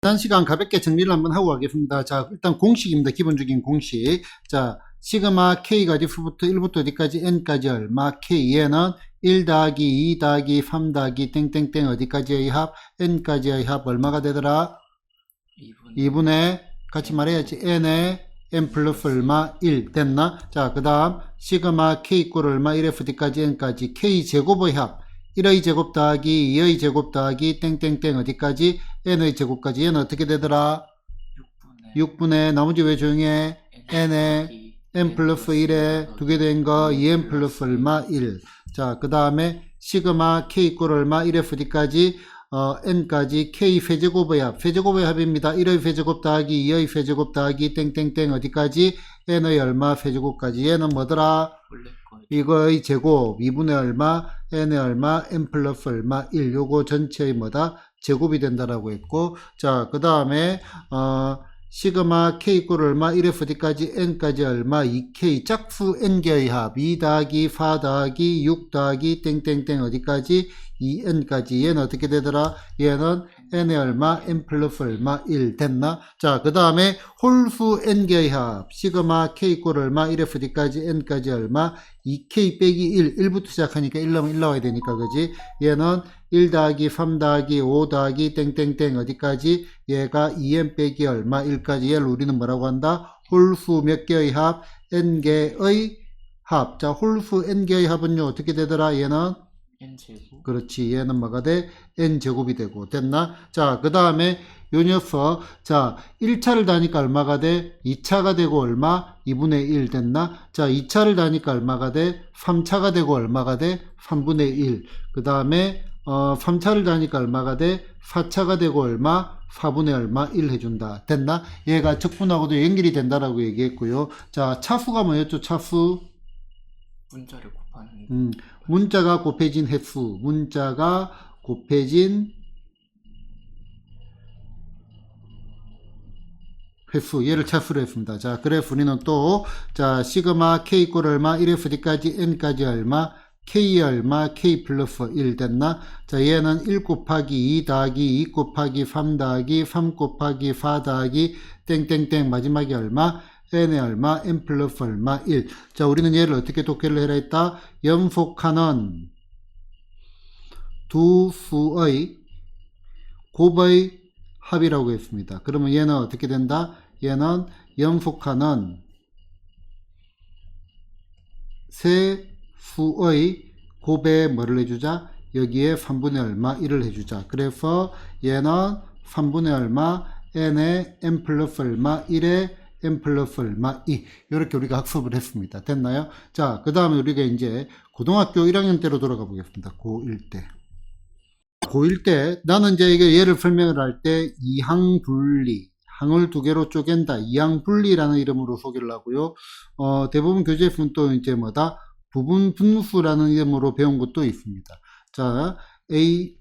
지난 시간 가볍게 정리를 한번 하고 가겠습니다. 자, 일단 공식입니다. 기본적인 공식. 자, 시그마 K가 diff부터 1부터 어디까지 n까지 얼마 K 얘는 1 더하기 2 더하기 3 더하기 땡땡땡 어디까지의 합 n까지의 합 얼마가 되더라? 2분의 같이 말해야지 n의 n 플러스 얼마 1 됐나? 자, 그 다음 시그마 K 이꼴 얼마 1fd까지 n까지 K 제곱의 합 1의 제곱 더하기 2의 제곱 더하기 땡땡땡 어디까지 n의 제곱까지 얘는 어떻게 되더라? 6분의 나머지 왜 조용해? n의 n 플러스 1에 두 개 된 거 2n 플러스 얼마 1. 자, 그 다음에 시그마 k 이꼴 얼마 1fd까지 n까지 k 회제곱의 합 회제곱의 합입니다. 1의 회제곱 더하기 2의 회제곱 더하기 땡땡땡 어디까지 n의 얼마 회제곱까지 얘는 뭐더라? 이거의 제곱 2분의 얼마 n의 얼마 n 플러스 얼마 1 요거 전체의 뭐다? 제곱이 된다라고 했고 자 그 다음에 시그마 k 이꼴 얼마 1fd까지 n까지 얼마 2k 짝수 n개의 합 2 더하기 4 더하기 6 더하기 땡땡땡 어디까지 2n까지 얘는 어떻게 되더라? 얘는 n의 얼마 n 플러스 얼마 1 됐나? 자 그 다음에 홀수 n개의 합 시그마 k 이꼴 얼마 1fd까지 n까지 얼마 2k 빼기 1 1부터 시작하니까 1 나오면 1 나와야 되니까 그지? 얘는 1 더하기 3 더하기 5 더하기 땡땡땡 어디까지? 얘가 2n 빼기 얼마 1까지 얘를 우리는 뭐라고 한다? 홀수 몇 개의 합? n개의 합. 자 홀수 n개의 합은요 어떻게 되더라? 얘는 n제곱. 그렇지. 얘는 뭐가 돼? n제곱이 되고 됐나? 자 그 다음에 요 녀석 자 1차를 다니까 얼마가 돼? 2차가 되고 얼마? 2분의 1 됐나? 자 2차를 다니까 얼마가 돼? 3차가 되고 얼마가 돼? 3분의 1. 그 다음에 3차를 다니까 얼마가 돼? 4차가 되고 얼마? 4분의 얼마? 1 해준다. 됐나? 얘가 적분하고도 연결이 된다라고 얘기했고요. 자 차수가 뭐였죠? 차수? 문자를 곱하는 문자가 곱해진 횟수. 문자가 곱해진 횟수 얘를 차수로 했습니다. 자 그래프 우리는 또 자 시그마 k 이꼴 얼마 1fd까지 n까지 얼마 k 얼마 k 플러스 1 됐나? 자 얘는 1 곱하기 2 더하기 2 곱하기 3 더하기 3 곱하기 4 더하기 땡땡땡 마지막에 얼마? n의 얼마? n 플러스 얼마? 1. 자 우리는 얘를 어떻게 독해를 해라 했다? 연속하는 두 수의 곱의 합이라고 했습니다. 그러면 얘는 어떻게 된다? 얘는 연속하는 세 수의 곱에 뭐를 해주자? 여기에 3분의 얼마 1을 해주자. 그래서 얘는 3분의 얼마 n의 n 플러스 얼마 1에 n 플러스 얼마 2 이렇게 우리가 학습을 했습니다. 됐나요? 자 그 다음에 우리가 이제 고등학교 1학년 때로 돌아가 보겠습니다. 고1 때. 고1 때 나는 이제 이게 얘를 설명을 할 때 이항분리 항을 두 개로 쪼갠다. 이항분리라는 이름으로 소개를 하고요. 대부분 교재에서는 또 이제 뭐다? 부분 분수라는 이름으로 배운 것도 있습니다. 자, A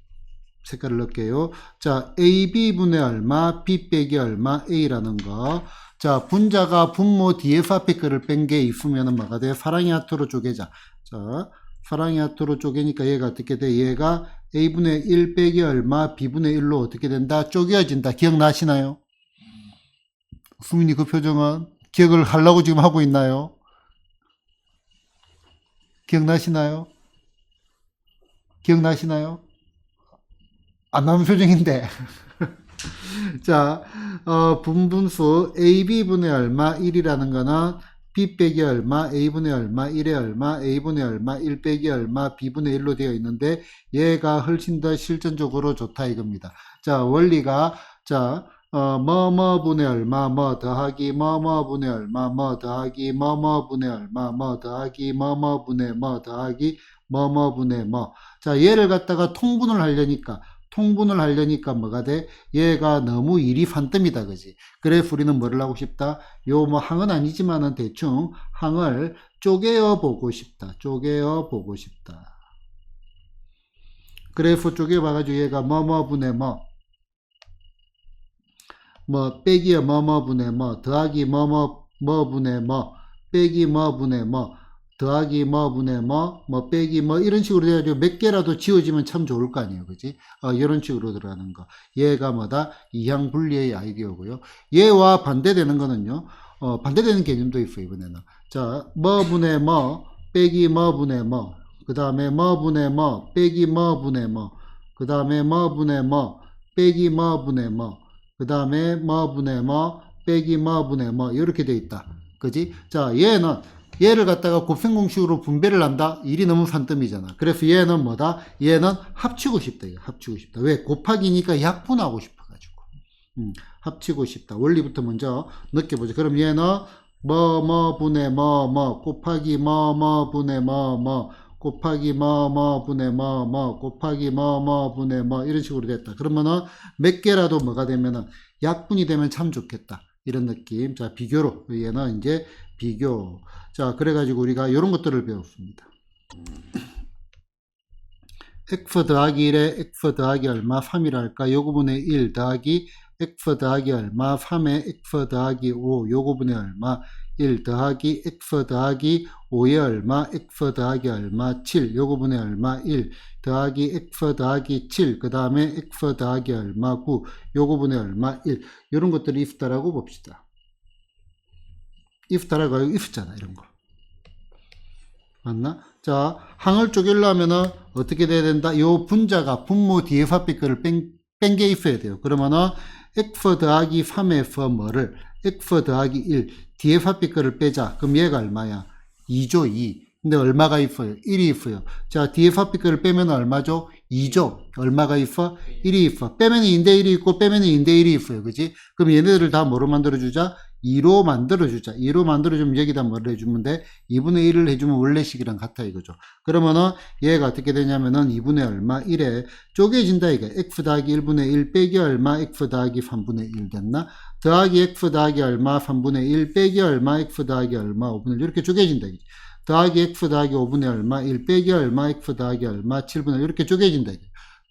색깔을 넣을게요. 자, AB분의 얼마, B 빼기 얼마, A라는 거. 자, 분자가 분모 뒤에서 앞에 거를 뺀 게 있으면 뭐가 돼? 사랑의 하트로 쪼개자. 자, 사랑의 하트로 쪼개니까 얘가 어떻게 돼? 얘가 A분의 1 빼기 얼마, B분의 1로 어떻게 된다? 쪼개어진다. 기억나시나요? 수민이 그 표정은 기억을 하려고 지금 하고 있나요? 기억나시나요? 기억나시나요? 안 나오는 표정인데. 자, 분분수 AB분의 얼마 1이라는 거는 B 빼기 얼마, A분의 얼마, 1의 얼마, A분의 얼마, 1 빼기 얼마, B분의 1로 되어 있는데 얘가 훨씬 더 실전적으로 좋다 이겁니다. 자, 원리가 자, 뭐뭐분의 얼마, 뭐 더하기 뭐뭐분의 얼마, 뭐 더하기 뭐뭐분의 얼마, 뭐 더하기 뭐뭐분의 뭐 더하기 뭐뭐분의 뭐. 자, 얘를 갖다가 통분을 하려니까 뭐가 돼? 얘가 너무 일이 fantom이다 그지? 그래서 우리는 뭐를 하고 싶다? 요 뭐 항은 아니지만은 대충 항을 쪼개어 보고 싶다. 그래서 쪼개 봐가지고 얘가 뭐뭐분의 뭐 빼기에 뭐뭐분의 뭐 더하기 뭐뭐분의 뭐 빼기 뭐분의 뭐 더하기 뭐 분의 뭐 빼기 뭐 이런 식으로 돼가지고 몇 개라도 지워지면 참 좋을 거 아니에요. 그지? 이런 식으로 들어가는 거. 얘가 뭐다? 이항 분리의 아이디어고요. 얘와 반대되는 거는요. 반대되는 개념도 있어요, 이번에는. 자, 뭐 분의 뭐 빼기 뭐 분의 뭐. 그 다음에 뭐 분의 뭐 빼기 뭐 분의 뭐. 그 다음에 뭐 분의 뭐 빼기 뭐 분의 뭐. 그 다음에 뭐 분의 뭐 빼기 뭐 분의 뭐. 이렇게 돼 있다. 그지? 자, 얘를 갖다가 곱셈공식으로 분배를 한다? 일이 너무 산더미잖아. 그래서 얘는 뭐다? 얘는 합치고 싶다. 합치고 싶다. 왜? 곱하기니까 약분하고 싶어가지고. 합치고 싶다. 원리부터 먼저 느껴보죠. 그럼 얘는 뭐 분의 뭐 곱하기 뭐 분의 뭐 곱하기 뭐 분의 뭐 곱하기 뭐 분의 뭐 이런 식으로 됐다. 그러면은 몇 개라도 뭐가 되면은 약분이 되면 참 좋겠다. 이런 느낌. 자, 비교로. 얘는 이제 비교. 자, 그래가지고 우리가 이런 것들을 배웠습니다. x 더하기 1에 x 더하기 얼마 3이랄까? 요거분의 1 더하기 x 더하기 얼마 3에 x 더하기 5 요거분의 얼마 1 더하기 x 더하기 5의 얼마 x 더하기 얼마 7 요거분의 얼마 1 더하기 x 더하기 7 그 다음에 x 더하기 얼마 9 요거분의 얼마 1 이런 것들이 if다라고 봅시다. if다라고 하고 if잖아 이런 거 맞나? 자, 항을 쪼개려면은 어떻게 돼야 된다? 요 분자가 분모 뒤에 합의 거를 뺀 게 있어야 돼요. 그러면은 x 더하기 3에서 뭐를 x 더하기 1 뒤에 합의 거를 빼자. 그럼 얘가 얼마야? 2죠 2. 근데 얼마가 있어요? 1이 있어요. 자, 뒤에 합의 거를 빼면 얼마죠? 2죠. 얼마가 있어? 1이 있어. 빼면 2인데 1이 있고 빼면 2인데 1이 있어요. 그지? 그럼 얘네들을 다 뭐로 만들어주자? 2로 만들어주자. 2로 만들어주면 여기다 뭐를 해주면 돼? 2분의 1을 해주면 원래식이랑 같아 이거죠. 그러면은 얘가 어떻게 되냐면은 2분의 얼마? 1에 쪼개진다 이거. x 더하기 1분의 1 빼기 얼마? x 더하기 3분의 1 됐나? 더하기 x 더하기 얼마? 3분의 1 빼기 얼마? x 더하기 얼마? 5분의 1 이렇게 쪼개진다 이거. 더하기 x 더하기 5분의 얼마? 1 빼기 얼마? x 더하기 얼마? 7분의 1 이렇게 쪼개진다 이거.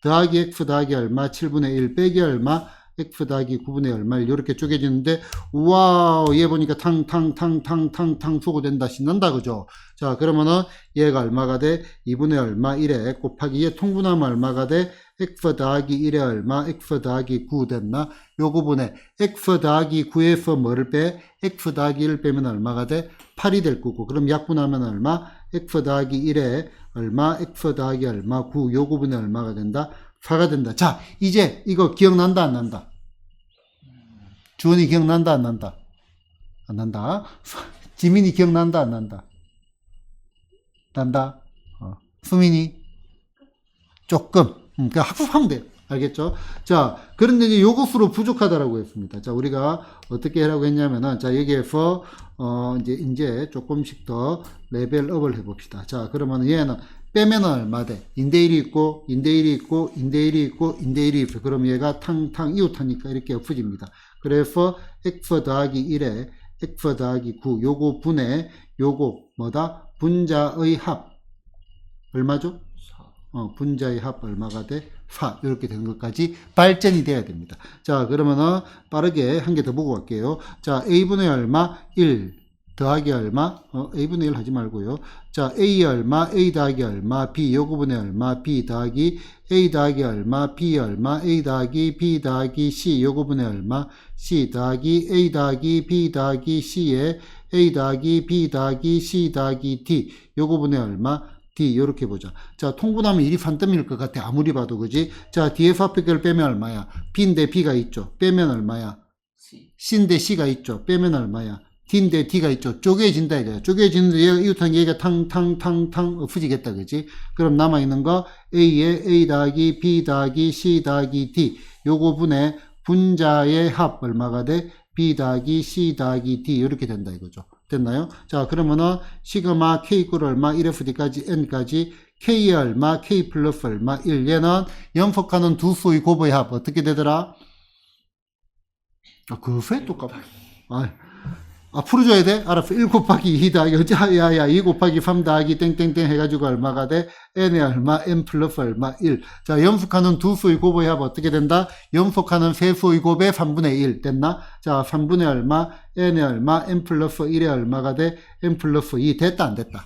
더하기 x 더하기 얼마? 7분의 1 빼기 얼마? x 더하기 9분의 얼마 이렇게 쪼개지는데 우와 얘 보니까 탕탕탕탕탕탕 소거된다 신난다 그죠? 자 그러면은 얘가 얼마가 돼? 2분의 얼마 1에 곱하기 얘 통분하면 얼마가 돼? x 더하기 1에 얼마? x 더하기 9 됐나? 요 부분에 x 더하기 9에서 뭐를 빼? x 더하기 1을 빼면 얼마가 돼? 8이 될 거고 그럼 약분하면 얼마? x 더하기 1에 얼마? x 더하기 얼마? 9 요 부분에 얼마가 된다? 4가 된다. 자, 이제 이거 기억난다 안 난다? 주원이 기억난다 안 난다? 안 난다. 지민이 기억난다 안 난다? 난다. 수민이 조금. 그러니까 학습하면 돼요. 알겠죠? 자, 그런데 이제 요것으로 부족하다라고 했습니다. 자, 우리가 어떻게 하라고 했냐면은, 자, 여기에서, 이제 조금씩 더 레벨업을 해봅시다. 자, 그러면 얘는 빼면 얼마 돼? 인대1이 있고, 인대1이 있고, 인대1이 있고, 인대1이 있어. 그럼 얘가 탕탕 이웃하니까 이렇게 없어집니다. 그래서 x 더하기 1에 x 더하기 9, 요거 분의, 요거 뭐다? 분자의 합. 얼마죠? 4. 분자의 합 얼마가 돼? 4. 이렇게 되는 것까지 발전이 돼야 됩니다. 자, 그러면은 빠르게 한 개 더 보고 갈게요. 자, a분의 얼마? 1. 더하기 얼마? a분의 1 하지 말고요. 자, a 얼마? a 더하기 얼마? b 요거분의 얼마? b 더하기 a 더하기 얼마? b 얼마? a 더하기 b 더하기 c 요거분의 얼마? c 더하기 a 더하기 b 더하기 c에 a 더하기 b 더하기 c 더하기 d 요거분의 얼마? d 요렇게 보자. 자, 통분하면 일이 반뜸일 것 같아. 아무리 봐도 그지? 자, 뒤에서 합격을 빼면 얼마야? b인데 b가 있죠. 빼면 얼마야? C. c인데 c가 있죠. 빼면 얼마야? d인데 d가 있죠. 쪼개진다 이거야. 쪼개지는데 얘가 이웃한 얘가 탕탕탕탕 없어지겠다 그지? 그럼 남아있는 거 a에 a 더하기 b 더하기 c 더하기 d 요거 분의 분자의 합 얼마가 돼? b 더하기 c 더하기 d 이렇게 된다 이거죠. 됐나요? 자, 그러면은 시그마 k 이퀄 얼마 1에서 d까지 n까지 k의 얼마 k 플러스 얼마 1 얘는 연속하는 두 수의 곱의 합 어떻게 되더라? 그새 똑같아. 풀어줘야 돼? 알았어. 1 곱하기 2 더하기, 야야, 2 곱하기 3 더하기 땡땡땡 해가지고 얼마가 돼? n의 얼마? n 플러스 얼마? 1. 자, 연속하는 두 수의 곱의 합 어떻게 된다? 연속하는 세 수의 곱의 3분의 1. 됐나? 자, 3분의 얼마? n의 얼마? n 플러스 1의 얼마가 돼? n 플러스 2. 됐다, 안 됐다?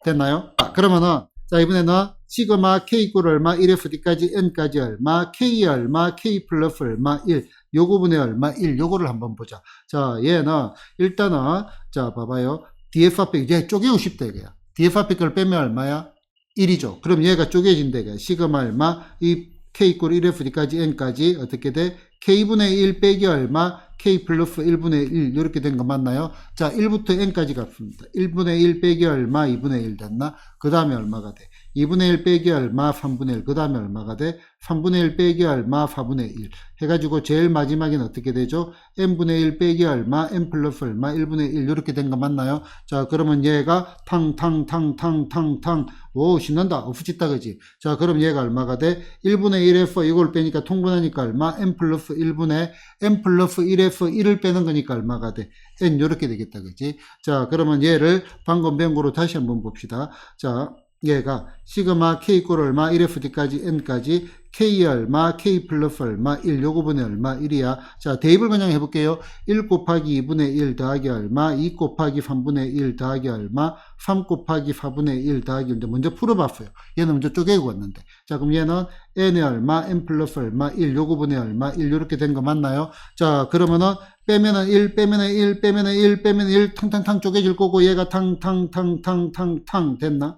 됐나요? 그러면은 자 이번에는 시그마 k 이꼴 얼마 1fd까지 n까지 얼마 k 얼마 k 플러스 얼마 1 요거분의 얼마 1 요거를 한번 보자. 자 얘는 일단은 자 봐봐요. df 앞에 이제 쪼개고 싶다 이거야. df 앞에 걸 빼면 얼마야? 1이죠. 그럼 얘가 쪼개진다 이거야. 시그마 얼마 이 k 이꼴 1fd까지 n까지 어떻게 돼? k분의 1 빼기 얼마 k 플러스 1분의 1 이렇게 된 거 맞나요? 자 1부터 n까지 값입니다. 1분의 1 빼기 얼마 2분의 1 됐나? 그 다음에 얼마가 돼? 2분의 1 빼기 얼마 3분의 1 그 다음에 얼마가 돼? 3분의 1 빼기 얼마 4분의 1 해가지고 제일 마지막에는 어떻게 되죠? n분의 1 빼기 얼마 n 플러스 얼마 1분의 1 이렇게 된 거 맞나요? 자 그러면 얘가 탕탕탕탕탕탕 오 신난다 없어졌다 그지? 자 그럼 얘가 얼마가 돼? 1분의 1에서 이걸 빼니까 통분하니까 얼마? n 플러스 1분의 n 플러스 1에서 1을 빼는 거니까 얼마가 돼? n 이렇게 되겠다 그지? 자 그러면 얘를 방금 배운 거로 다시 한번 봅시다. 자 얘가 시그마 k 이꼴 얼마 1fd까지 n까지 k 얼마 k 플러스 얼마 1 요거분의 얼마 1이야. 자 대입을 그냥 해볼게요. 1 곱하기 2분의 1 더하기 얼마 2 곱하기 3분의 1 더하기 얼마 3 곱하기 4분의 1 더하기 이제 먼저 풀어봤어요. 얘는 먼저 쪼개고 왔는데 자 그럼 얘는 n의 얼마 n 플러스 얼마 1 요거분의 얼마 1 요렇게 된 거 맞나요? 자 그러면은 빼면은 1 빼면은 1 빼면은 1 빼면은 1 탕탕탕 쪼개질 거고 얘가 탕탕탕탕탕탕 됐나?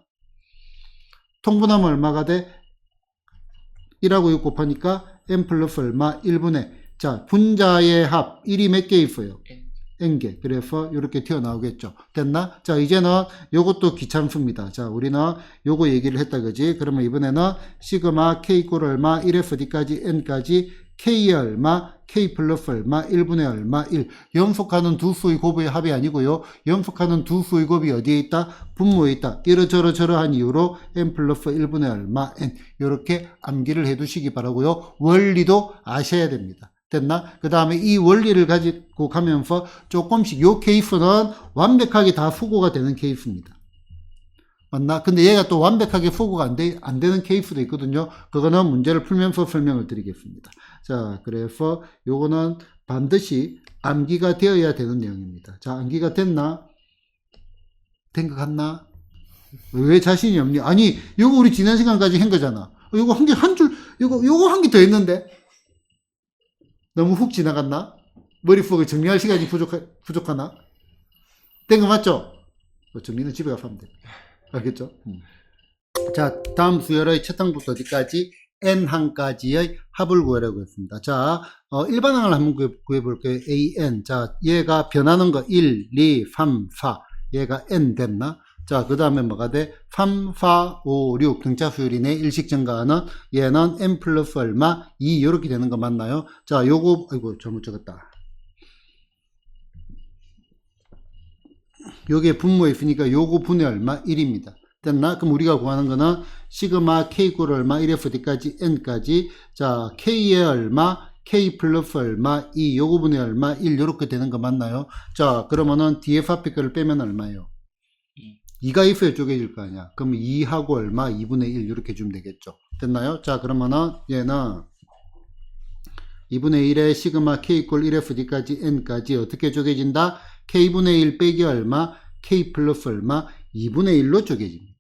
통분하면 얼마가 돼? 1하고 6 곱하니까 n 플러스 얼마? 1분의 자 분자의 합 1이 몇 개 있어요? n개. 그래서 이렇게 튀어나오겠죠. 됐나? 자 이제는 요것도 귀찮습니다. 자 우리는 요거 얘기를 했다 그지? 그러면 이번에는 시그마 k 이꼴 얼마 1fd까지 n까지 k의 얼마 k 플러스 얼마 1분의 얼마 1 연속하는 두 수의 곱의 합이 아니고요. 연속하는 두 수의 곱이 어디에 있다? 분모에 있다. 이러저러저러한 이유로 n 플러스 1분의 얼마 n 이렇게 암기를 해 두시기 바라고요. 원리도 아셔야 됩니다. 됐나? 그 다음에 이 원리를 가지고 가면서 조금씩 요 케이스는 완벽하게 다 수고가 되는 케이스입니다. 맞나? 근데 얘가 또 완벽하게 수고가 안 되는 케이스도 있거든요. 그거는 문제를 풀면서 설명을 드리겠습니다. 자, 그래서 요거는 반드시 암기가 되어야 되는 내용입니다. 자, 암기가 됐나? 된 것 같나? 왜 자신이 없니? 아니, 요거 우리 지난 시간까지 한 거잖아. 요거 요거 한 개 더 했는데? 너무 훅 지나갔나? 머릿속을 정리할 시간이 부족하나? 된 거 맞죠? 정리는 집에 가서 하면 돼. 알겠죠? 자, 다음 수열의 첫 항부터 어디까지? n항까지의 합을 구하라고 했습니다. 자, 일반항을 한번 구해볼게요. an. 자, 얘가 변하는 거 1, 2, 3, 4. 얘가 n 됐나? 자, 그 다음에 뭐가 돼? 3, 4, 5, 6. 등차 수열이네. 일식 증가하는 얘는 n 플러스 얼마? 2. 이렇게 되는 거 맞나요? 자, 요거, 아이고, 잘못 적었다. 요게 분모에 있으니까 요거 분의 얼마? 1입니다. 됐나? 그럼 우리가 구하는 거는 시그마 k 이꼴 얼마? 1fd까지 n까지 자 k의 얼마? k 플러스 얼마? 2 요거 분의 얼마? 1 요렇게 되는 거 맞나요? 자 그러면은 df 앞에 거를 빼면 얼마예요? 2가 있어야 쪼개질 거 아니야. 그럼 2하고 얼마? 2분의 1 이렇게 주면 되겠죠. 됐나요? 자 그러면은 얘는 2분의 1에 시그마 k 이꼴 1fd까지 n까지 어떻게 쪼개진다? k분의 1 빼기 얼마? k 플러스 얼마? 2분의 1로 쪼개집니다.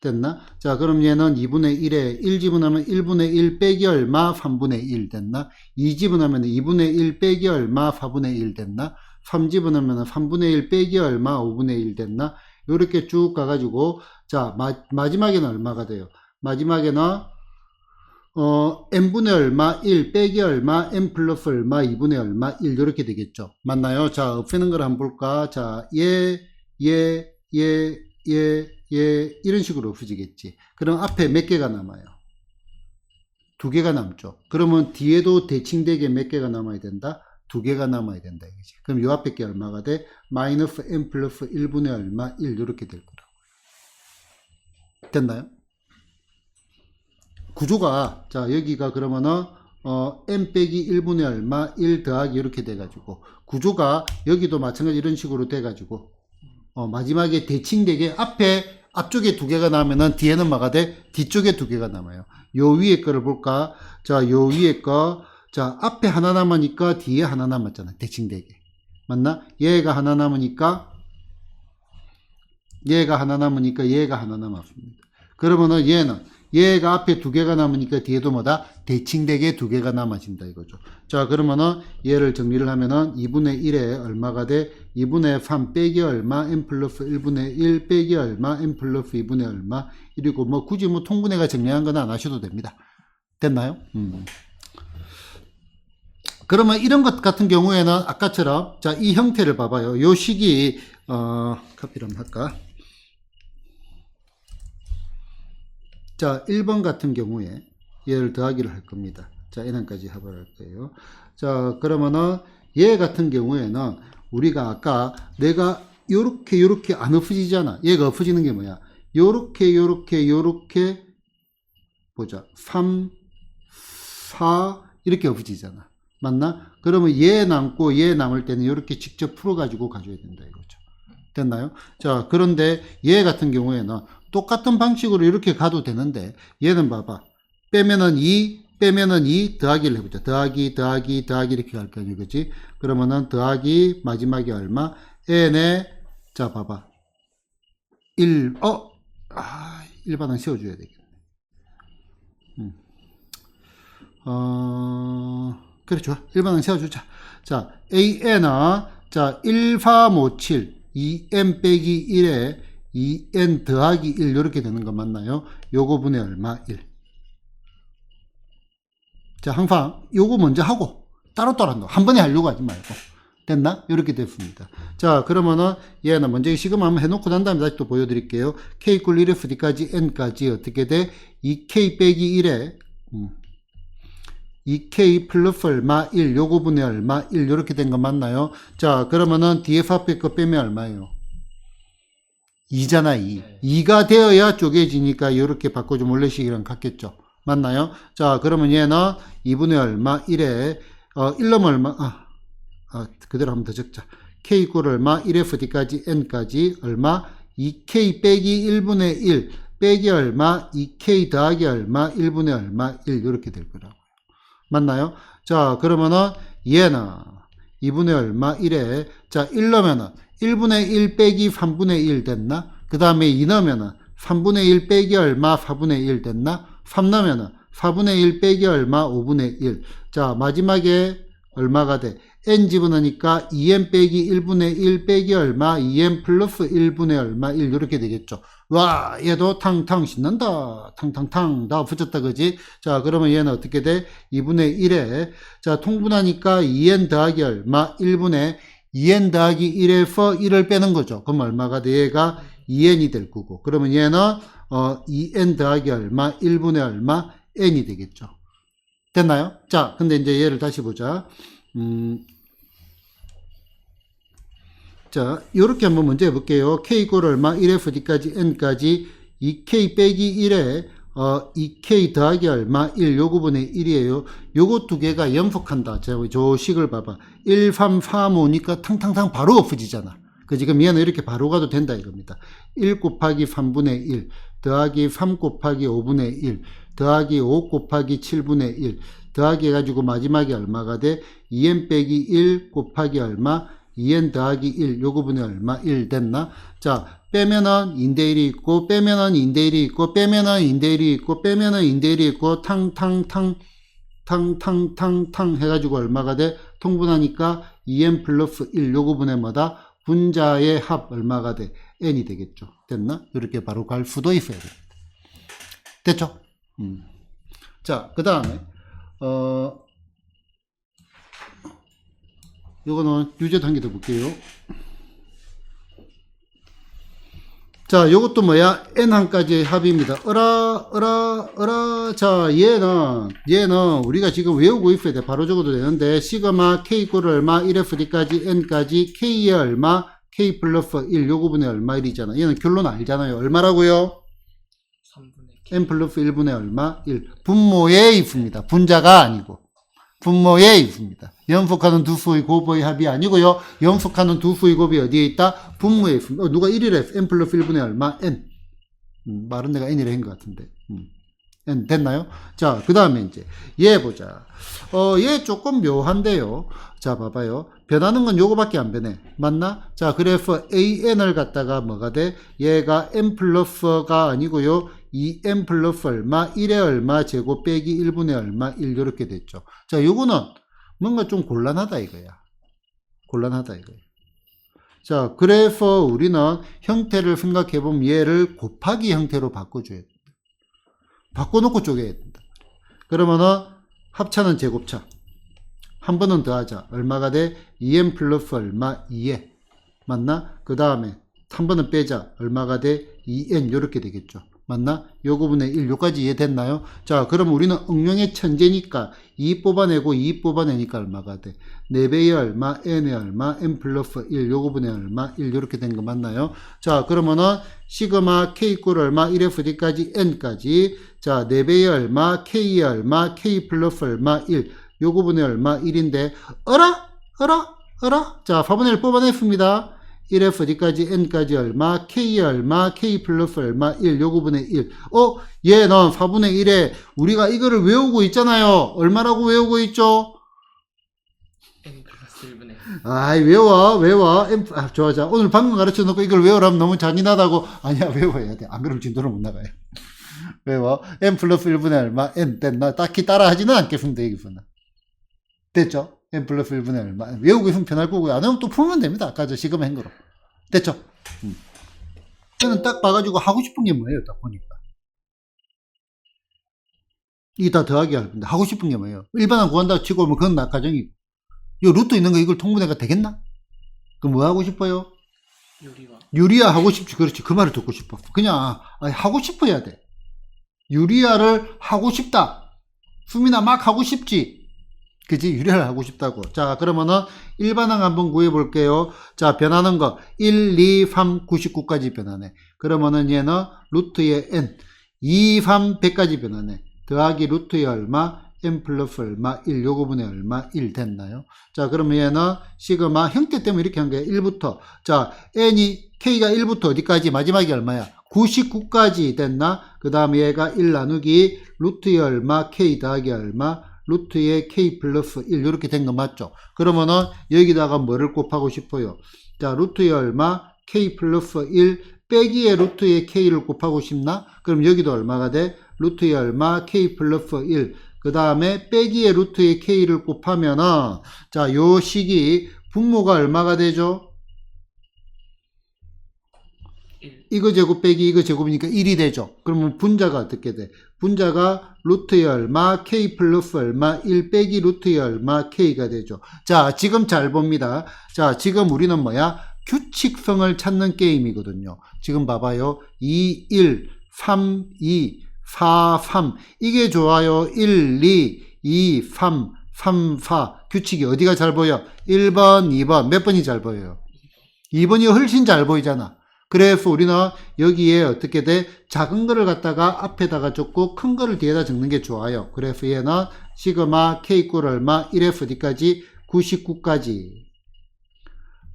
됐나? 자 그럼 얘는 2분의 1에 1 집어넣으면 1분의 1 빼기 얼마? 3분의 1 됐나? 2 집어넣으면 2분의 1 빼기 얼마? 4분의 1 됐나? 3 집어넣으면 3분의 1 빼기 얼마? 5분의 1 됐나? 이렇게 쭉 가가지고 자 마지막에는 얼마가 돼요? 마지막에는 n분의 얼마 1 빼기 얼마 n 플러스 얼마 2분의 얼마 1 이렇게 되겠죠. 맞나요? 자 없애는 걸 한번 볼까? 자 이런 식으로 없어지겠지. 그럼 앞에 몇 개가 남아요? 2개가 남죠. 그러면 뒤에도 대칭되게 몇 개가 남아야 된다? 2개가 남아야 된다. 이거지. 그럼 요 앞에 게 얼마가 돼? 마이너스 n 플러스 1분의 얼마 1 이렇게 될 거라고. 됐나요? 구조가 자 여기가 그러면은 n 빼기 1분의 얼마 1 더하기 이렇게 돼가지고 구조가 여기도 마찬가지 이런 식으로 돼가지고 마지막에 대칭되게 앞쪽에 2개가 나면은 뒤에는 뭐가 돼? 뒤쪽에 2개가 남아요. 요 위에 거를 볼까? 자, 요 위에 거. 자, 앞에 하나 남으니까 뒤에 하나 남았잖아. 대칭되게. 맞나? 얘가 하나 남으니까 얘가 하나 남으니까 얘가 하나 남았습니다. 그러면은 얘가 앞에 두 개가 남으니까 뒤에도 뭐다? 대칭되게 두 개가 남아진다 이거죠. 자, 그러면은 얘를 정리를 하면은 2분의 1에 얼마가 돼? 2분의 3 빼기 얼마? n 플러스 1분의 1 빼기 얼마? n 플러스 2분의 얼마? 이리고 뭐 굳이 뭐 통분해가 정리한 건 안 하셔도 됩니다. 됐나요? 그러면 이런 것 같은 경우에는 아까처럼 자, 이 형태를 봐봐요. 요 식이 카피를 한번 할까? 자, 1번 같은 경우에 얘를 더하기를 할 겁니다. 자, n까지 합을 할 거예요. 자, 그러면은 얘 같은 경우에는 우리가 아까 내가 요렇게 안 엎어지잖아. 얘가 엎어지는 게 뭐야? 요렇게 보자. 3, 4 이렇게 엎어지잖아. 맞나? 그러면 얘 남고 얘 남을 때는 이렇게 직접 풀어가지고 가져야 된다 이거죠. 됐나요? 자, 그런데 얘 같은 경우에는 똑같은 방식으로 이렇게 가도 되는데 얘는 봐봐. 빼면은 2 더하기를 해보자. 더하기 이렇게 갈 거야 이거지. 그러면은 더하기 마지막에 얼마? n에 자 봐봐. 1반항 세워줘야 되겠네. 그래 좋아. 1반항 세워주자. 자, an은 자 1,4,5,7 2n 빼기 1에 2n 더하기 1 이렇게 되는 거 맞나요? 요거 분의 얼마? 1. 자, 항상 요거 먼저 하고 따로따로 한다. 한 번에 하려고 하지 말고. 됐나? 이렇게 됐습니다. 자, 그러면은 얘는 먼저 시그마 한번 해놓고 난 다음에 다시 또 보여드릴게요. k 이퀄 1에서 d까지 n까지 어떻게 돼? 2k 빼기 1에 2k 플러스 얼마? 1 요거 분의 얼마? 1 이렇게 된 거 맞나요? 자, 그러면은 df 앞에 거 빼면 얼마예요? 2잖아 2. 2가 되어야 쪼개지니까 이렇게 바꿔주면 원래식이랑 같겠죠. 맞나요? 자, 그러면 얘는 2분의 얼마? 1에 1 넣으면 얼마? 그대로 한번 더 적자. k 이퀄 얼마? 1에서 d까지 n까지 얼마? 2k 빼기 1분의 1 빼기 얼마? 2k 더하기 얼마? 1분의 얼마? 1 이렇게 될 거라고요. 맞나요? 자, 그러면은 얘는 2분의 얼마? 1에 자, 1 넣으면은 1분의 1 빼기 3분의 1 됐나? 그 다음에 2 넣으면은 3분의 1 빼기 얼마? 4분의 1 됐나? 3 넣으면은 4분의 1 빼기 얼마? 5분의 1. 자, 마지막에 얼마가 돼? n 집어넣으니까 2n 빼기 1분의 1 빼기 얼마? 2n 플러스 1분의 얼마? 1 이렇게 되겠죠. 와, 얘도 탕탕 신난다. 탕탕탕 다 붙였다 그지? 자, 그러면 얘는 어떻게 돼? 2분의 1에 자, 통분하니까 2n 더하기 얼마? 1분의 2n 더하기 1에서 1을 빼는 거죠. 그럼 얼마가 돼? 얘가 2n이 될 거고. 그러면 얘는 2n 더하기 얼마? 1분의 얼마? n이 되겠죠. 됐나요? 자, 근데 이제 얘를 다시 보자. 자, 요렇게 한번 먼저 해볼게요. k 이퀄 얼마? 1에서 d까지 n까지 2k 빼기 1에 2k 더하기 얼마? 1 요거분의 1이에요. 요거 두 개가 연속한다. 자, 저 식을 봐봐. 1, 3, 4, 5니까 탕탕탕 바로 엎어지잖아. 그 지금 얘는 이렇게 바로 가도 된다 이겁니다. 1 곱하기 3분의 1 더하기 3 곱하기 5분의 1 더하기 5 곱하기 7분의 1 더하기 해가지고 마지막에 얼마가 돼? 2n 빼기 1 곱하기 얼마? 2n 더하기 1 요거분의 얼마? 1 됐나? 자, 빼면은 인대 1이 있고 빼면은 인대 1이 있고 빼면은 인대 1이 있고 빼면은 인대 1이 있고 탕탕탕 해가지고 얼마가 돼? 통분하니까 2n 플러스 1 요거분의 뭐다? 분자의 합 얼마가 돼? n이 되겠죠. 됐나? 이렇게 바로 갈 수도 있어야 돼. 됐죠? 자, 그 다음에 요거는 유제도 한 개 더 볼게요. 자, 요것도 뭐야? n항까지의 합입니다. 자, 얘는 우리가 지금 외우고 있어야 돼. 바로 적어도 되는데, 시그마 k 이퀄 얼마? 1에서 d까지 n까지 k의 얼마? k 플러스 1 요거분의 얼마 1이잖아. 얘는 결론 알잖아요. 얼마라고요? 3분의 n 플러스 1분의 얼마? 1. 분모에 있습니다. 분자가 아니고. 분모에 있습니다. 연속하는 두 수의 곱의 합이 아니고요. 연속하는 두 수의 곱이 어디에 있다? 분모에 있습니다. 누가 1이래? n 플러스 1분의 얼마? n. 말은 내가 n이라 한 것 같은데. n 됐나요? 자, 그 다음에 이제 얘 보자. 얘 조금 묘한데요. 자, 봐봐요. 변하는 건 요거밖에 안 변해. 맞나? 자, 그래서 an을 갖다가 뭐가 돼? 얘가 n 플러스가 아니고요. 2n 플러스 얼마, 1의 얼마 제곱 빼기 1분의 얼마, 1 이렇게 됐죠. 자, 요거는 뭔가 좀 곤란하다 이거야. 곤란하다 이거야. 자, 그래서 우리는 형태를 생각해 보면 얘를 곱하기 형태로 바꿔줘야 된다. 바꿔놓고 쪼개야 된다. 그러면은 합차는 제곱차. 한 번은 더하자. 얼마가 돼? 2n 플러스 얼마? 2에. 맞나? 그 다음에 한 번은 빼자. 얼마가 돼? 2n 이렇게 되겠죠. 맞나? 요거분의 1 요까지 이해됐나요? 자, 그럼 우리는 응용의 천재니까 2 뽑아내고 2 뽑아내니까 얼마가 돼? 4배의 얼마, n의 얼마, n 플러스 1 요거분의 얼마, 1 요렇게 된 거 맞나요? 자, 그러면은 시그마 k 이퀄 얼마, 1에서 d까지 n까지. 자, 4배의 얼마, k의 얼마, k 플러스 얼마, 1 요거분의 얼마, 1인데 어라? 자, 4분의 1 뽑아냈습니다. 1에서 어디까지 n까지 얼마, k의 얼마, k 플러스 얼마, 1 요거분의 1. 얘는 4분의 1에 우리가 이거를 외우고 있잖아요. 얼마라고 외우고 있죠? n 플러스 1분의 아이, 외워. 좋아. 오늘 방금 가르쳐 놓고 이걸 외우라면 너무 잔인하다고. 아니야, 외워야 돼. 안 그러면 진도로 못 나가요. 외워. n 플러스 1분의 얼마, n 됐나? 딱히 따라 하지는 않겠습니다, 여기서는. 됐죠? n 플러스 1분의 얼마. 외우고 있으면 편할 거고요. 안 외우면 또 풀면 됩니다. 아까 저 시그마 행거로. 됐죠? 저는 딱 봐가지고 하고 싶은 게 뭐예요? 딱 보니까. 이게 다 더하기 할 건데, 하고 싶은 게 뭐예요? 일반항 구한다고 치고 오면 그건 낙가정이고. 요 루트 있는 거 이걸 통분해가 되겠나? 그럼 뭐 하고 싶어요? 유리화 하고 싶지. 그렇지. 그 말을 듣고 싶어. 그냥, 하고 싶어야 돼. 유리화를 하고 싶다. 수민아 막 하고 싶지. 그지? 유리화를 하고 싶다고. 자, 그러면은 일반항 한번 구해 볼게요. 자, 변하는 거 1, 2, 3, 99까지 변하네. 그러면은 얘는 루트의 n 2, 3, 100까지 변하네. 더하기 루트의 얼마, n 플러스 얼마, 1 요거분의 얼마, 1 됐나요? 자, 그러면 얘는 시그마 형태 때문에 이렇게 한 거예요. 1부터. 자, n이 k가 1부터 어디까지? 마지막이 얼마야? 99까지 됐나? 그 다음에 얘가 1 나누기 루트의 얼마, k 더하기 얼마, 루트의 k 플러스 1 이렇게 된 거 맞죠? 그러면은 여기다가 뭐를 곱하고 싶어요? 자, 루트의 얼마, k 플러스 1 빼기의 루트의 k를 곱하고 싶나? 그럼 여기도 얼마가 돼? 루트의 얼마, k 플러스 1 그 다음에 빼기의 루트의 k를 곱하면은 자, 요 식이 분모가 얼마가 되죠? 1. 이거 제곱 빼기 이거 제곱이니까 1이 되죠. 그러면 분자가 어떻게 돼? 분자가 루트의 얼마, k 플러스 얼마, 1 빼기 루트의 얼마, k가 되죠. 자, 지금 잘 봅니다. 자, 지금 우리는 뭐야? 규칙성을 찾는 게임이거든요. 지금 봐봐요. 2, 1, 3, 2, 4, 3. 이게 좋아요. 1, 2, 2, 3, 3, 4. 규칙이 어디가 잘 보여? 1번, 2번. 몇 번이 잘 보여요? 2번이 훨씬 잘 보이잖아. 그래서 우리는 여기에 어떻게 돼? 작은 거를 갖다가 앞에다가 적고 큰 거를 뒤에다 적는 게 좋아요. 그래서 얘는 시그마 k 이퀄 얼마? 1에서 어디까지? 99까지.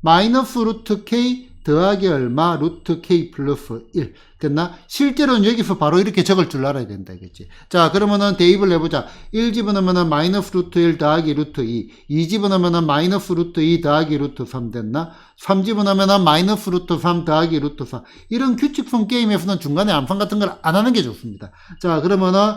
마이너스 루트 k 더하기 얼마? 루트 k 플러스 1. 됐나? 실제로는 여기서 바로 이렇게 적을 줄 알아야 된다. 그치? 자, 그러면은 대입을 해보자. 1 집어넣으면은 마이너스 루트 1 더하기 루트 2. 2 집어넣으면은 마이너스 루트 2 더하기 루트 3 됐나? 3 집어넣으면은 마이너스 루트 3 더하기 루트 4. 이런 규칙성 게임에서는 중간에 암산 같은 걸 안 하는 게 좋습니다. 자, 그러면은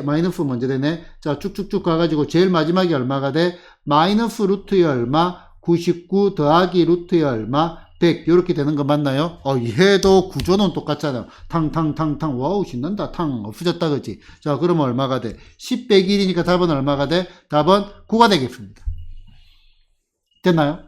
마이너스 먼저 되네. 자, 쭉쭉쭉 가가지고 제일 마지막에 얼마가 돼? 마이너스 루트의 얼마? 99 더하기 루트의 얼마? 100 이렇게 되는 거 맞나요? 얘도 구조는 똑같잖아요. 탕탕탕탕 와우 신난다. 탕 없어졌다 그치? 자, 그러면 얼마가 돼? 10 빼기 1이니까 답은 얼마가 돼? 답은 9가 되겠습니다. 됐나요?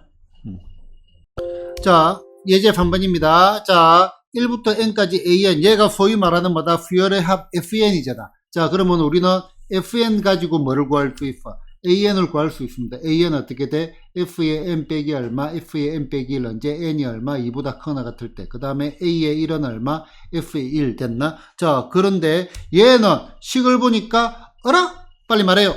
자, 예제 3번입니다. 자, 1부터 n까지 an 얘가 소위 말하는 뭐다? 수열의 합 FN이잖아. 자, 그러면 우리는 FN 가지고 뭐를 구할 수 있어? AN을 구할 수 있습니다. AN 어떻게 돼? F의 n 빼기 얼마? F의 n 빼기 1 언제? n이 얼마? 2보다 크거나 같을 때. 그 다음에 A의 1은 얼마? F의 1 됐나? 자, 그런데 얘는 식을 보니까 어라? 빨리 말해요.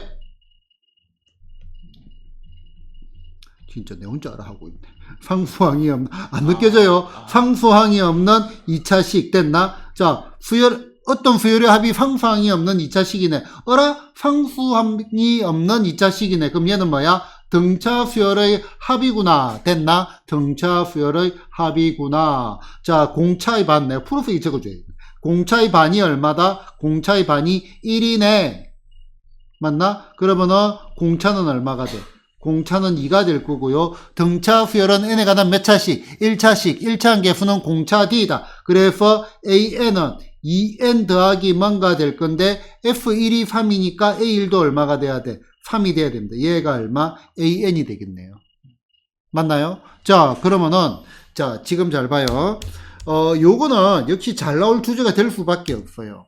진짜 내 혼자 알아 하고 있네. 상수항이 없는, 안 느껴져요? 상수항이 없는 2차식 됐나? 자, 수열, 어떤 수열의 합이 상수항이 없는 2차식이네. 어라? 상수항이 없는 2차식이네. 그럼 얘는 뭐야? 등차 수열의 합이구나. 됐나? 등차 수열의 합이구나. 자, 공차의 반. 내가 프로프에 적어줘야 돼. 공차의 반이 얼마다? 공차의 반이 1이네. 맞나? 그러면은 공차는 얼마가 돼? 공차는 2가 될 거고요. 등차 수열은 n에 관한 몇 차식? 1차식. 1차 계수는 공차 d다. 그래서 an은 2n 더하기 뭔가 될 건데 f1이 3이니까 a1도 얼마가 돼야 돼? 3이 돼야 됩니다. 얘가 얼마? an이 되겠네요. 맞나요? 자, 그러면은 자, 지금 잘 봐요. 요거는 역시 잘 나올 주제가 될 수밖에 없어요.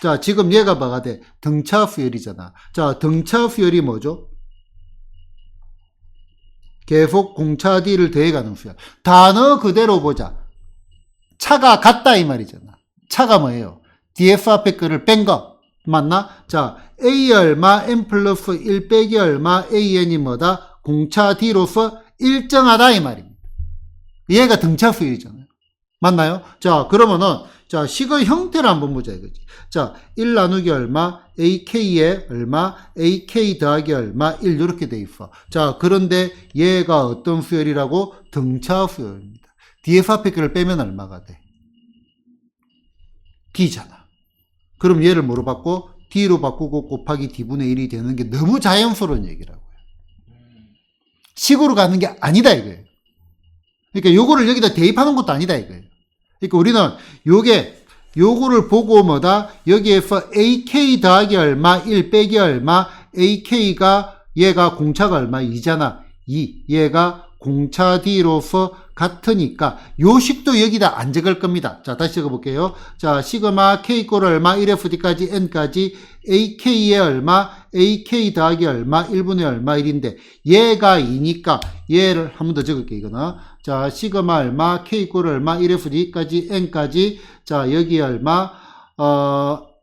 자, 지금 얘가 뭐가 돼? 등차 수열이잖아. 자, 등차 수열이 뭐죠? 계속 공차 D를 더해가는 수열. 단어 그대로 보자. 차가 같다 이 말이잖아. 차가 뭐예요? DF 앞에 거를 뺀 거. 맞나? 자, A 얼마, N 플러스 1 빼기 얼마, AN이 뭐다? 공차 D로서 일정하다 이 말입니다. 얘가 등차 수열이잖아요. 맞나요? 자, 그러면은 자, 식의 형태를 한번 보자 이거지. 자, 1 나누기 얼마, AK에 얼마, AK 더하기 얼마, 1 이렇게 돼 있어. 자, 그런데 얘가 어떤 수열이라고? 등차 수열입니다. DF 앞에 거를 빼면 얼마가 돼? D잖아. 그럼 얘를 뭐로 바꿔? D로 바꾸고 곱하기 D분의 1이 되는 게 너무 자연스러운 얘기라고요. 식으로 가는 게 아니다 이거예요. 그러니까 요거를 여기다 대입하는 것도 아니다 이거예요. 그러니까 우리는 요거를 보고 뭐다? 여기에서 AK 더하기 얼마, 1 빼기 얼마, AK가 얘가 공차가 얼마? 2잖아. 2. 얘가 공차 D로서 같으니까 요 식도 여기다 안 적을 겁니다. 자, 다시 적어볼게요. 자, 시그마 K 꼴 얼마, 1FD까지 N까지 AK에 얼마, AK 더하기 얼마, 1분의 얼마 1인데 얘가 2니까 얘를 한 번 더 적을게 이거는. 자, 시그마 얼마, K 꼴 얼마, 1FD까지 N까지 자, 여기 얼마,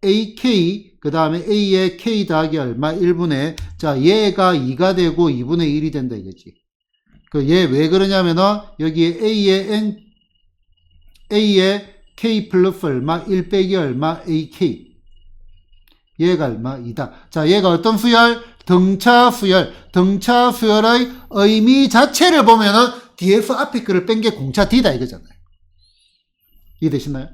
AK 그 다음에 A에 K 더하기 얼마, 1분의 자, 얘가 2가 되고 2분의 1이 된다 이거지. 얘 왜 그러냐면은 여기에 A에 K 플러스 얼마 1 빼기 얼마 AK 얘가 얼마 2다. 자, 얘가 어떤 수열? 등차 수열. 등차 수열의 의미 자체를 보면은 DF 앞에 거를 뺀 게 공차 D다 이거잖아요. 이해되시나요?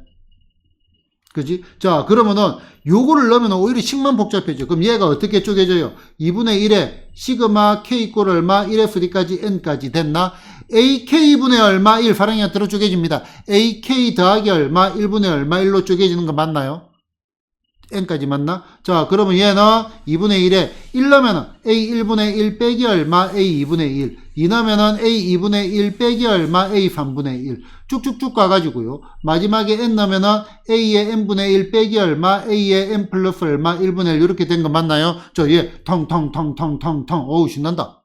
그지? 자, 그러면은 요거를 넣으면 오히려 식만 복잡해져. 그럼 얘가 어떻게 쪼개져요? 2분의 1에 시그마 K 꼴 얼마 1FD까지 N까지 됐나? AK분의 얼마 1 파랑이한테로 쪼개집니다. AK 더하기 얼마 1분의 얼마 1로 쪼개지는 거 맞나요? N까지 맞나? 자, 그러면 얘는 2분의 1에 1 넣으면은 A 1분의 1 빼기 얼마 A 2분의 1 2 넣으면은 A 2분의 1 빼기 얼마 A 3분의 1 쭉쭉쭉 가가지고요. 마지막에 N 넣으면은 A의 N분의 1 빼기 얼마 A의 N 플러스 얼마 1분의 1 이렇게 된 거 맞나요? 저 얘 텅텅텅텅텅텅 어우 신난다.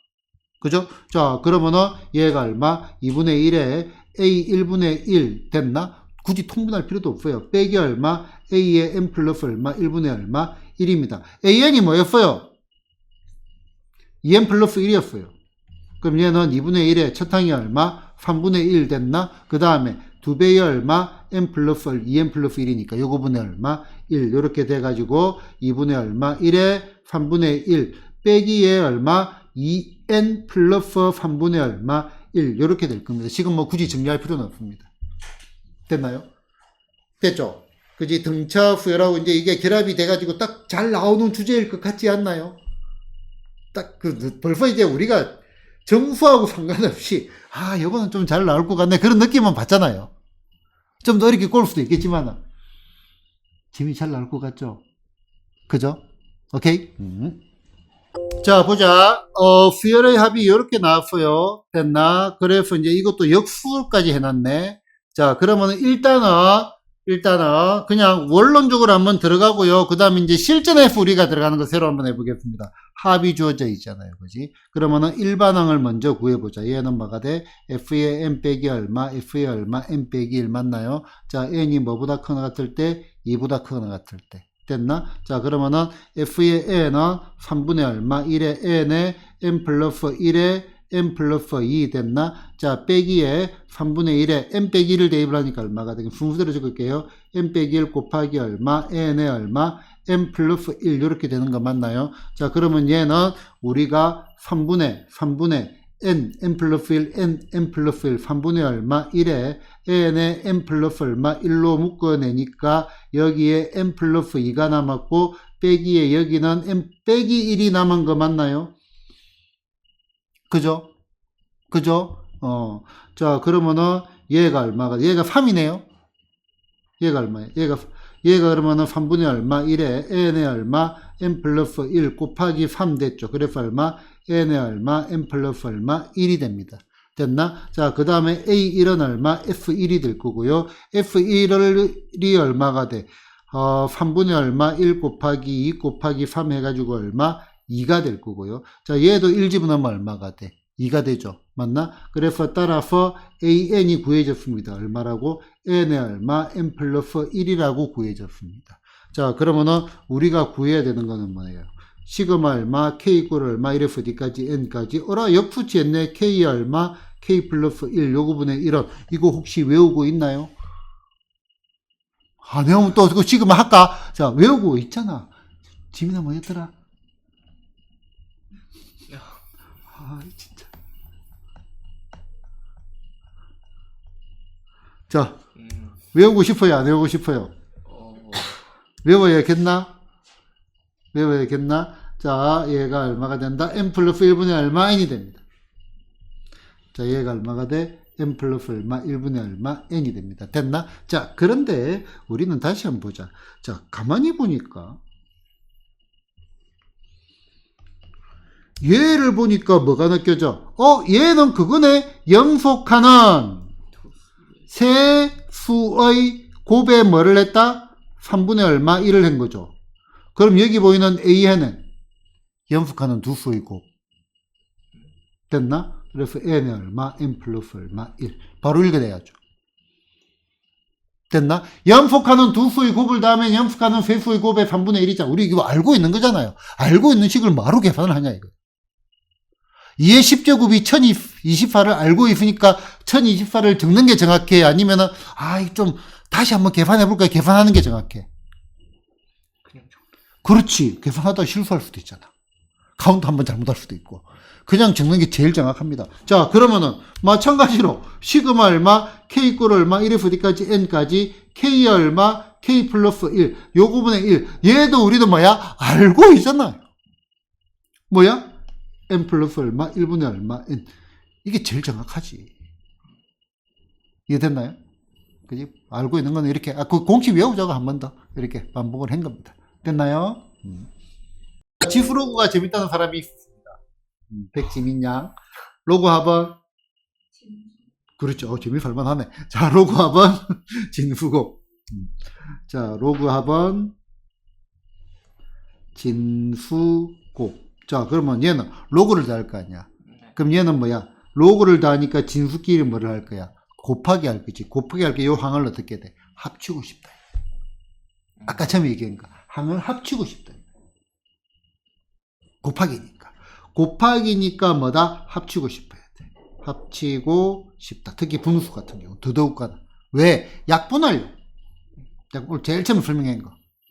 그죠? 자, 그러면은 얘가 얼마 2분의 1에 A 1분의 1 됐나? 굳이 통분할 필요도 없어요. 빼기 얼마 A의 N 플러스 얼마 1분의 얼마 1입니다. AN이 뭐였어요? 2N 플러스 1이었어요. 그럼 얘는 2분의 1에 첫 항이 얼마? 3분의 1 됐나? 그 다음에 2배의 얼마? N 플러스 2N 플러스 1이니까 요거분의 얼마? 1 요렇게 돼가지고 2분의 얼마? 1에 3분의 1 빼기에 얼마? 2N 플러스 3분의 얼마? 1 요렇게 될 겁니다. 지금 뭐 굳이 정리할 필요는 없습니다. 됐나요? 됐죠? 그지? 등차 수열하고 이제 이게 결합이 돼가지고 딱 잘 나오는 주제일 것 같지 않나요? 딱 벌써 이제 우리가 정수하고 상관없이 이거는 좀 잘 나올 것 같네 그런 느낌은 받잖아요. 좀 더 어렵게 꼴 수도 있겠지만 재미 잘 나올 것 같죠? 그죠? 오케이? 자, 보자. 수열의 합이 이렇게 나왔어요. 됐나? 그래서 이제 이것도 역수까지 해놨네. 자, 그러면은 일단은 그냥 원론적으로 한번 들어가고요. 그 다음에 이제 실전에서 우리가 들어가는 거 새로 한번 해보겠습니다. 합이 주어져 있잖아요. 그지? 그러면은 일반항을 먼저 구해보자. 얘는 뭐가 돼? F의 N 빼기 얼마, F의 얼마, N 빼기 1 맞나요? 자, N이 뭐보다 크거나 같을 때, 2보다 크거나 같을 때. 됐나? 자, 그러면은 F의 N은 3분의 얼마, 1의 N에 N 플러스 1의 n 플러스 2 됐나? 자, 빼기에 3분의 1에 n 빼기 1을 대입을 하니까 얼마가 되겠 순서대로 적을게요. n 빼기 1 곱하기 얼마? n에 얼마? n 플러스 1 이렇게 되는 거 맞나요? 자, 그러면 얘는 우리가 3분의 n 플러스 1, n 플러스 1, 3분의 얼마? 1에 n에 n 플러스 얼마? 1로 묶어내니까 여기에 n 플러스 2가 남았고 빼기에 여기는 n 빼기 1이 남은 거 맞나요? 그죠? 자, 그러면은 얘가 얼마가? 얘가 3이네요. 얘가 얼마예요? 얘가 그러면은 3분의 얼마? 1에 n에 얼마? n 플러스 1 곱하기 3 됐죠. 그래서 얼마? n에 얼마? n 플러스 얼마? 1이 됩니다. 됐나? 자, 그 다음에 A1은 얼마? F1이 될 거고요. F1이 얼마가 돼? 3분의 얼마? 1 곱하기 2 곱하기 3 해가지고 얼마? 2가 될 거고요. 자, 얘도 1 집어넣으면 얼마가 돼? 2가 되죠. 맞나? 그래서 따라서 AN이 구해졌습니다. 얼마라고? N의 얼마? N 플러스 1이라고 구해졌습니다. 자, 그러면은 우리가 구해야 되는 거는 뭐예요? 시그마 얼마? K 이꼴 얼마? 이래서 어디까지? N까지. 역수치했네. K 얼마? K 플러스 1 요거분의 1은 이거 혹시 외우고 있나요? 안 외우면 또 그거 시그마 할까? 자, 외우고 있잖아. 지민아 뭐였더라? 아, 진짜. 자, 외우고 싶어요? 안 외우고 싶어요? 외워야겠나? 자, 얘가 얼마가 된다? n 플러스 1분의 얼마? n이 됩니다. 자, 얘가 얼마가 돼? n 플러스 얼마? 1분의 얼마? n이 됩니다. 됐나? 자, 그런데 우리는 다시 한번 보자. 자, 가만히 보니까 얘를 보니까 뭐가 느껴져? 얘는 그거네. 영속하는 세수의 곱에 뭐를 했다? 3분의 얼마? 1을 한 거죠. 그럼 여기 보이는 A는 영속하는 두 수의 곱. 됐나? 그래서 N의 얼마? N 플러스 얼마? 1. 바로 읽어내야죠. 됐나? 연속하는 두 수의 곱을 다음에 연속하는 세 수의 곱의 3분의 1이잖아. 우리 이거 알고 있는 거잖아요. 알고 있는 식을 뭐하러 계산을 하냐, 이거. 2의 10제곱이 1024를 알고 있으니까 1024를 적는 게 정확해? 아니면은, 좀, 다시 한번 계산해볼까? 계산하는 게 정확해? 그렇지. 계산하다가 실수할 수도 있잖아. 카운트 한번 잘못할 수도 있고. 그냥 적는 게 제일 정확합니다. 자, 그러면은, 마찬가지로, 시그마 얼마, K 이꼴 얼마, 1에서 어디까지, N까지, K 얼마, K 플러스 1, 요거분의 1. 얘도 우리도 뭐야? 알고 있잖아요. 뭐야? N 플러스 얼마, 1분의 얼마, N. 이게 제일 정확하지. 이해됐나요? 그지? 알고 있는 거는 이렇게, 그 공식 외우자고 한 번 더. 이렇게 반복을 한 겁니다. 됐나요? 지수 로그가 재밌다는 사람이 있습니다. 백지민 양. 로그 합은? 그렇죠. 재미 살만하네. 자, 로그 합은? 진수곱. 자, 로그 합은? 진수곱. 자, 그러면 얘는 로그를 더할 거 아니야. 그럼 얘는 뭐야? 로그를 더하니까 진수끼리 뭐를 할 거야? 곱하기 할 거지. 곱하기 할 게 요 항을 어떻게 돼? 합치고 싶다. 아까 처음에 얘기한 거. 항을 합치고 싶다. 곱하기니까. 곱하기니까 뭐다? 합치고 싶어야 돼. 합치고 싶다. 특히 분수 같은 경우. 더더욱가나. 왜? 약분하려고. 오늘 제일 처음 설명한 거.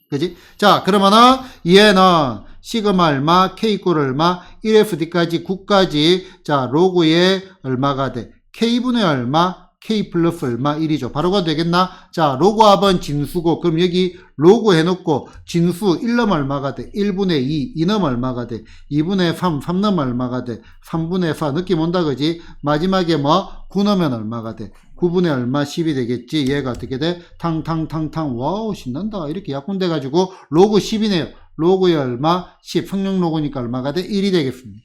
그지? 자, 그러면은 얘는 시그마 얼마, K 이꼴 얼마, 1에서 D까지 9까지. 자, 로그에 얼마가 돼? K분의 얼마, K 플러스 얼마 1이죠. 바로 가도 되겠나? 자, 로그 합은 진수고, 그럼 여기 로그 해놓고 진수 1넘 얼마가 돼? 1분의 2, 2넘 얼마가 돼? 2분의 3, 3넘 얼마가 돼? 3분의 4, 느낌 온다, 그지? 마지막에 뭐? 9넘면 얼마가 돼? 9분의 얼마 10이 되겠지? 얘가 어떻게 돼? 탕탕탕탕. 와우, 신난다. 이렇게 약분돼가지고 로그 10이네요. 로그의 얼마? 10. 성령 로그니까 얼마가 돼? 1이 되겠습니다.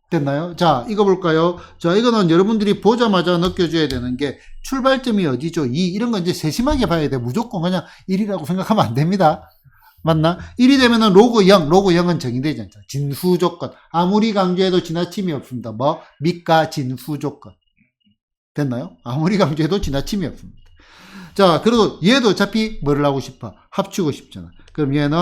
됐나요? 자, 이거 볼까요? 자, 이거는 여러분들이 보자마자 느껴줘야 되는 게 출발점이 어디죠? 2. 이런 건 이제 세심하게 봐야 돼. 무조건 그냥 1이라고 생각하면 안 됩니다. 맞나? 1이 되면은 로그 0. 로그 0은 정의되지 않죠. 진수 조건. 아무리 강조해도 지나침이 없습니다. 뭐? 밑과 진수 조건. 됐나요? 아무리 강조해도 지나침이 없습니다. 자, 그리고 얘도 어차피 뭐를 하고 싶어? 합치고 싶잖아. 그럼 얘는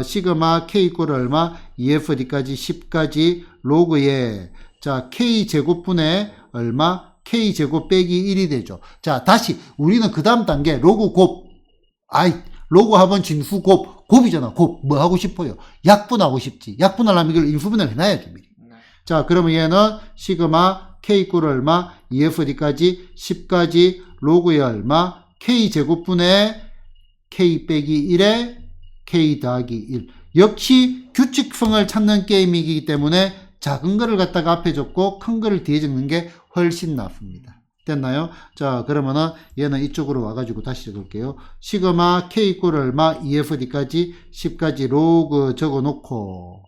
시그마 k 이꼴 얼마? 2f 어디까지? 10까지 로그에 자 k 제곱분의 얼마? k 제곱 빼기 1이 되죠. 자, 다시 우리는 그 다음 단계 로그 곱 로그 합은 진수 곱이잖아. 곱 뭐 하고 싶어요? 약분하고 싶지. 약분하려면 이걸 인수분해를 해놔야 돼 미리. 네. 자, 그러면 얘는 시그마 k 이꼴 얼마? 2f 어디까지? 10까지 로그에 얼마? k 제곱분의 k 빼기 1에 k 더하기 1. 역시 규칙성을 찾는 게임이기 때문에 작은 거를 갖다가 앞에 적고 큰 거를 뒤에 적는 게 훨씬 낫습니다. 됐나요? 자, 그러면은 얘는 이쪽으로 와가지고 다시 적을게요. 시그마 k 이꼴 얼마? 2fd까지 10까지 로그 적어놓고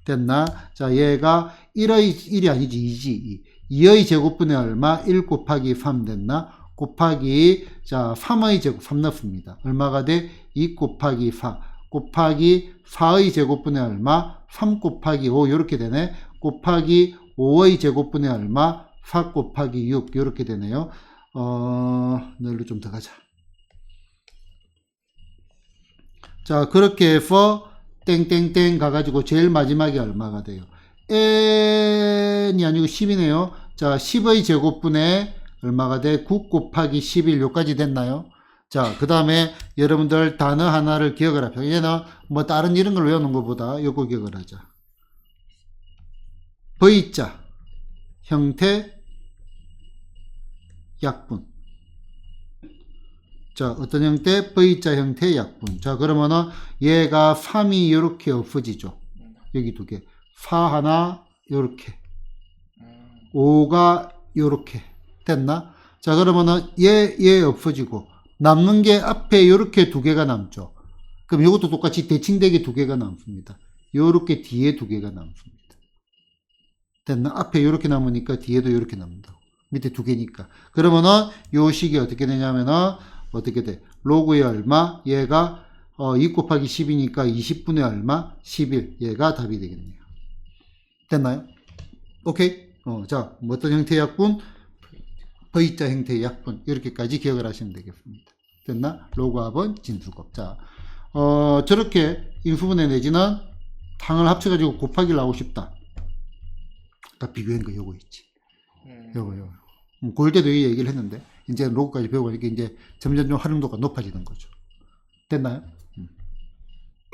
됐나? 자, 얘가 1이 아니지 2지 2의 제곱분의 얼마? 1 곱하기 3 됐나? 곱하기 자 3의 제곱 3 넣습니다. 얼마가 돼? 2 곱하기 4 곱하기 4의 제곱분의 얼마? 3 곱하기 5 이렇게 되네. 곱하기 5의 제곱분의 얼마? 4 곱하기 6 이렇게 되네요. 너희로 좀 더 가자. 자, 그렇게 해서 땡땡땡 가가지고 제일 마지막에 얼마가 돼요? n이 아니고 10이네요. 자, 10의 제곱분의 얼마가 돼? 9 곱하기 11 요까지 됐나요? 자, 그 다음에 여러분들 단어 하나를 기억을 합시다. 얘는 뭐 다른 이런 걸 외우는 것보다 요거 기억을 하자. V자 형태 약분. 자, 어떤 형태? V자 형태 약분. 자, 그러면은 얘가 3이 요렇게 없어지죠. 여기 두 개. 4 하나 요렇게. 5가 요렇게. 됐나? 자, 그러면은 얘 없어지고 남는 게 앞에 요렇게 두 개가 남죠. 그럼 이것도 똑같이 대칭되게 두 개가 남습니다. 요렇게 뒤에 두 개가 남습니다. 됐나? 앞에 요렇게 남으니까 뒤에도 요렇게 남는다고. 밑에 두 개니까. 그러면은 요 식이 어떻게 되냐면은 어떻게 돼? 로그의 얼마? 얘가 2 곱하기 10이니까 20분의 얼마? 11. 얘가 답이 되겠네요. 됐나요? 오케이? 자, 어떤 형태의 약분? V자 형태의 약분. 이렇게까지 기억을 하시면 되겠습니다. 됐나? 로그 합은 진수곱. 자, 저렇게 인수분해 내지는 항을 합쳐가지고 곱하기를 하고 싶다. 아까 비교한 거 요거 있지. 요거. 고일 때도 이 얘기를 했는데, 이제 로그까지 배우니까 이제 점점 좀 활용도가 높아지는 거죠. 됐나요?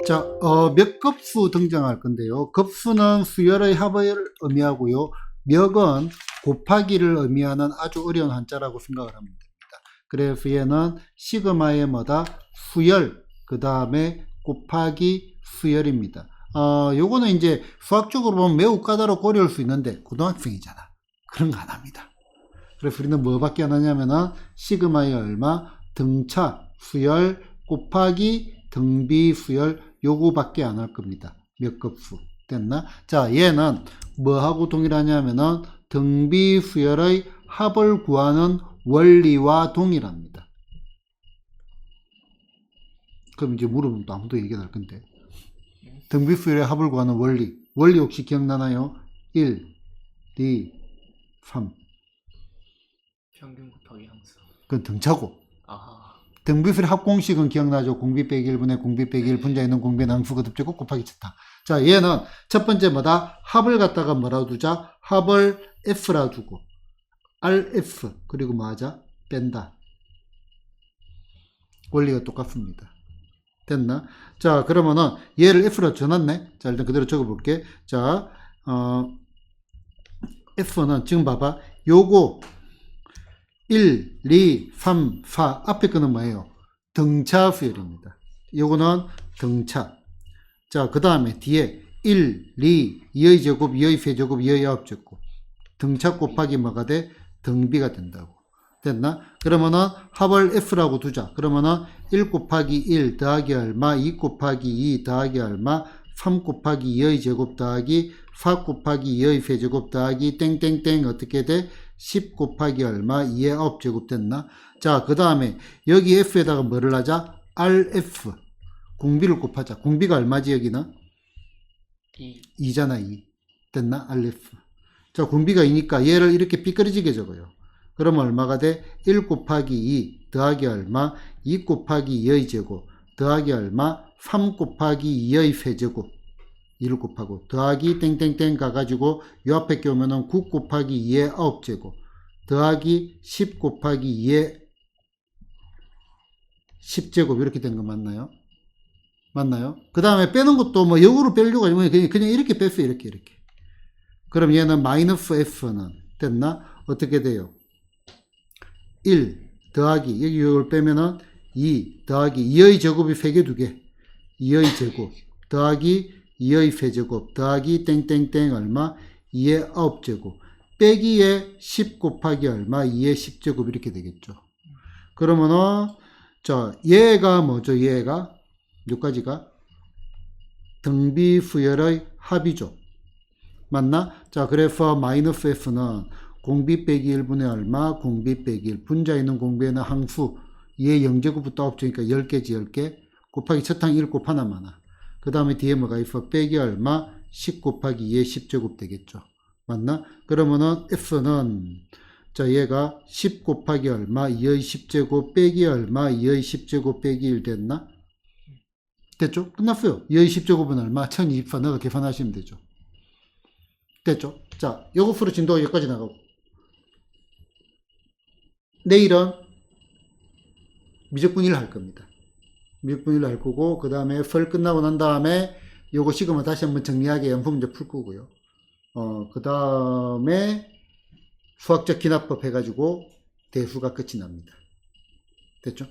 자, 몇 급수 등장할 건데요. 급수는 수열의 합을 의미하고요. 몇은 곱하기를 의미하는 아주 어려운 한자라고 생각을 하면 됩니다. 그래서 얘는 시그마의 뭐다? 수열, 그 다음에 곱하기 수열입니다. 요거는 이제 수학적으로 보면 매우 까다롭고 어려울 수 있는데, 고등학생이잖아. 그런 거 안 합니다. 그래서 우리는 뭐밖에 안 하냐면은, 시그마의 얼마? 등차 수열 곱하기 등비 수열, 요거밖에 안 할 겁니다. 몇 급수. 됐나? 자, 얘는 뭐하고 동일하냐면은 등비 수열의 합을 구하는 원리와 동일합니다. 그럼 이제 물어보면 또 아무도 얘기 안 할 건데. 등비 수열의 합을 구하는 원리. 원리 혹시 기억나나요? 1, 2, 3. 평균 곱하기 함수. 그건 등차고. 아하. 등비수열의 합공식은 기억나죠? 공비 빼기 1분의 공비 빼기 1 분자에 있는 공비의 남수 거듭제곱 곱하기 제타. 자, 얘는 첫 번째 뭐다? 합을 갖다가 뭐라고 두자? 합을 F라 두고 RF 그리고 뭐 하자? 뺀다. 원리가 똑같습니다. 됐나? 자, 그러면은 얘를 F로 줘놨네. 자, 일단 그대로 적어볼게. 자, F는 지금 봐봐. 요거 1, 2, 3, 4 앞에 거는 뭐예요? 등차 수열입니다. 요거는 등차. 자, 그 다음에 뒤에 1, 2, 2의 제곱, 2의 세제곱, 2의 합제곱. 등차 곱하기 뭐가 돼? 등비가 된다고. 됐나? 그러면은 합을 F라고 두자. 그러면은 1 곱하기 1 더하기 얼마? 2 곱하기 2 더하기 얼마? 3 곱하기 2의 제곱 더하기 4 곱하기 2의 세제곱 더하기 땡땡땡 어떻게 돼? 10 곱하기 얼마? 2의 9제곱 됐나? 자, 그 다음에 여기 F에다가 뭐를 하자? RF. 공비를 곱하자. 공비가 얼마지 여기는? 2잖아 2. 됐나? RF. 자, 공비가 2니까 얘를 이렇게 삐끄러지게 적어요. 그러면 얼마가 돼? 1 곱하기 2 더하기 얼마? 2 곱하기 2의 제곱 더하기 얼마? 3 곱하기 2의 세제곱 2를 곱하고 더하기 땡땡땡 가가지고 요 앞에 끼우면은 9 곱하기 2의 9제곱 더하기 10 곱하기 2의 10제곱 이렇게 된 거 맞나요? 맞나요? 그 다음에 빼는 것도 뭐 역으로 빼려고 하면 그냥 이렇게 뺐어요. 이렇게. 그럼 얘는 마이너스 F는 됐나? 어떻게 돼요? 1 더하기 여기 이걸 빼면은 2 더하기 2의 제곱이 3개 2개 2의 제곱 더하기 2의 세제곱 더하기 땡땡땡 얼마? 2의 9제곱 빼기에 10 곱하기 얼마? 2의 10제곱 이렇게 되겠죠. 그러면은 자 얘가 뭐죠? 얘가 여기까지가 등비 수열의 합이죠. 맞나? 자 그래서 마이너스 F는 공비 빼기 1분의 얼마? 공비 빼기 1 분자에 있는 공비에는 항수 2의 0제곱부터 9제니까 10개지 10개 곱하기 첫 항 1 곱하나 마나 그 다음에 뒤에 뭐가 있어? 빼기 얼마? 10 곱하기 2의 10제곱 되겠죠. 맞나? 그러면은 F는 자 얘가 10 곱하기 얼마? 2의 10제곱 빼기 얼마? 2의 10제곱 빼기 1 됐나? 됐죠? 끝났어요. 2의 10제곱은 얼마? 1024 넣어 계산하시면 되죠. 됐죠? 자 요거 풀어 진도가 여기까지 나가고 내일은 미적분위를 할 겁니다. 미적분위를 할 거고 그 다음에 설 끝나고 난 다음에 요거 시그마 다시 한번 정리하게 연품 문제 풀 거고요. 그 다음에 수학적 기납법 해가지고 대수가 끝이 납니다. 됐죠?